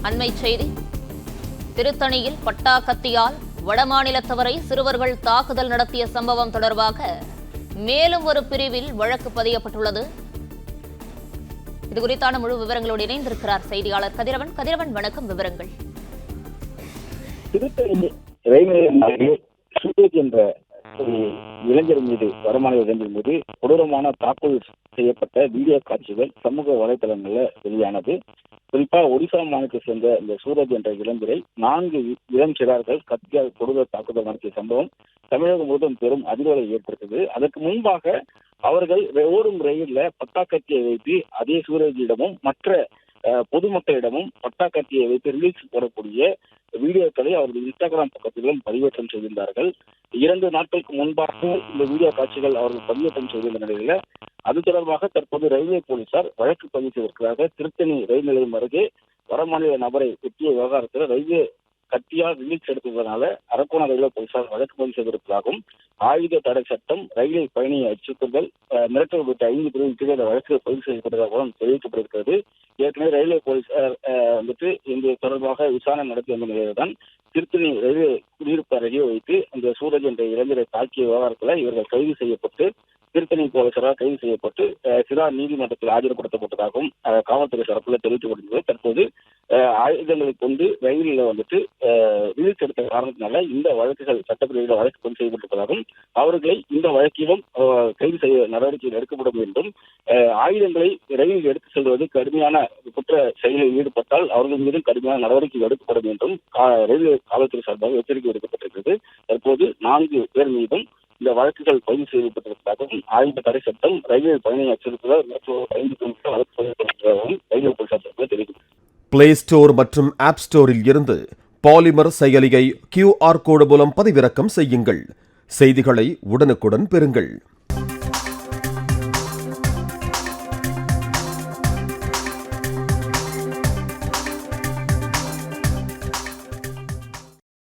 அண்மை செய்தி. திருத்தணியில் பட்டா கத்தியால் வடமாநிலத்தவரை சிறுவர்கள் தாக்குதல் நடத்திய சம்பவம் தொடர்பாக மேலும் ஒரு பிரிவில் வழக்கு பதியப்பட்டுள்ளது. இதுகுறித்தான முழு விவரங்களோடு இணைந்திருக்கிறார் செய்தியாளர் கதிரவன். கதிரவன், வணக்கம். விவரங்கள். திருத்தணி ரயில்வே அருகே சூரஜ் என்ற இளைஞர் மீது, வடமாநில இளைஞர் மீது கொடூரமான தாக்குதல் செய்யப்பட்ட வீடியோ காட்சிகள் சமூக வலைதளங்களில் வெளியானது. குறிப்பாக ஒடிசா மாநிலத்தை சேர்ந்த இந்த சூரஜ் என்ற இளைஞரை 4 இளம் சிறார்கள் கத்தியால் கொடூர தாக்குதல் நடத்திய சம்பவம் தமிழகம் முழுவதும் பெரும் அதிர்வலை ஏற்படுத்தது. அதற்கு முன்பாக அவர்கள் ஓடும் ரயில்ல பட்டாக்கத்தியை வைத்து அதே சூரஜிடமும் மற்ற பொதுமக்களிடமும் பட்டாக்கத்தியை வைத்து ரிலீஸ் போடக்கூடிய வீடியோக்களை அவர்கள் இன்ஸ்டாகிராம் பக்கத்திலும் பதிவேற்றம் செய்திருந்தார்கள். 2 நாட்களுக்கு முன்பாக இந்த வீடியோ காட்சிகள் அவர்கள் பதிவேற்றம் செய்திருந்த நிலையில அது தொடர்பாக தற்போது ரயில்வே போலீசார் வழக்கு பதிவு செய்திருக்கிறார்கள். திருத்தணி ரயில் நிலையம் அருகே வடமாநில நபரை வெட்டிய விவகாரத்தில் ரயில்வே கத்தியால் ரிலீஸ் எடுத்ததனால அரக்கோணம் ரயில்வே போலீசார் வழக்கு பதிவு செய்திருப்பதாகவும், ஆயுத தடை சட்டம், ரயிலில் பயணியை அச்சுறுத்தல், மிரட்டல் உள்ளிட்ட 5 பிரிவு கீழே வழக்கு பதிவு செய்யப்பட்டதாகவும் தெரிவிக்கப்பட்டிருக்கிறது. ஏற்கனவே ரயில்வே போலீசார் இந்த தொடர்பாக விசாரணை நடத்தி வந்த நிலையில்தான் திருத்தணி ரயில்வே குடியிருப்பு அருகே வைத்து அந்த சூரஜ் என்ற இளைஞரை தாக்கிய விவகாரத்தில் இவர்கள் கைது செய்யப்பட்டு திருத்தணி போலீசாரால் கைது செய்யப்பட்டு சிறார் நீதிமன்றத்தில் ஆஜர்படுத்தப்பட்டதாகவும் காவல்துறை தரப்பில் தெரிவிக்கப்பட்டிருந்தது. தற்போது ஆயுதங்களை கொண்டு ரயிலில் ரிலீஸ் எடுத்த காரணத்தினால இந்த வழக்குகள் சட்டப்பிரிவில் வழக்கு பதிவு செய்யப்பட்டிருப்பதாகவும், அவர்களை இந்த வழக்கிலும் கைது செய்ய நடவடிக்கைகள் எடுக்கப்படும் என்றும், ஆயுதங்களை ரயிலில் எடுத்து செல்வது கடுமையான குற்ற செயலில் ஈடுபட்டால் அவர்கள் மீதும் கடுமையான நடவடிக்கைகள் எடுக்கப்படும் என்றும் ரயில்வே காவல்துறை சார்பாக எச்சரிக்கை விடுக்கப்பட்டிருக்கிறது. தற்போது 4 பேர் மீதும் இந்த வழக்குகள் பதிவு செய்யப்பட்டிருப்பதாகவும், ஆயுத தடை சட்டம், ரயில்வே பயணியை அச்சுறுத்தல் மற்றும் 5 வழக்கு பதிவு ரயில்வே போலீசார் தெரிவிக்கிறது. பிளே ஸ்டோர் மற்றும் ஆப் ஸ்டோரில் இருந்து பாலிமர் செயலியை QR கோடு மூலம் பதிவிறக்கம் செய்யுங்கள். செய்திகளை உடனுக்குடன் பெறுங்கள்.